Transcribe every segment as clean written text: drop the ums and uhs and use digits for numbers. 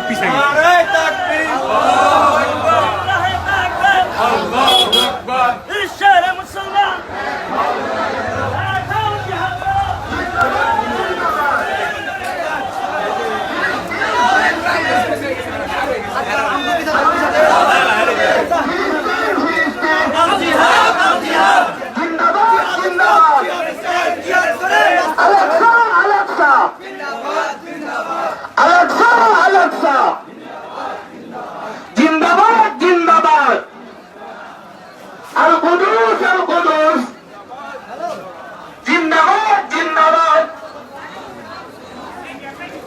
পিছিয়ে গেছে। নারে তাকবীর, আল্লাহু আকবার, নারে তাকবীর, আল্লাহু আকবার। বিশ্বের মুসলমান এখন জিহাদ জিন্দাবাদ জিন্দাবাদ আল কুদুস জিন্দাবাদ জিন্দাবাদ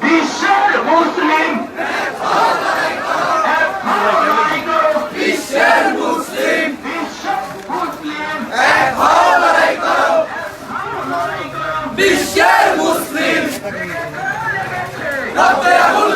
বিশ্বের মুসলিম বিশ্বের মুসলিম বিশ্বের মুসলিম রক্তে আগুন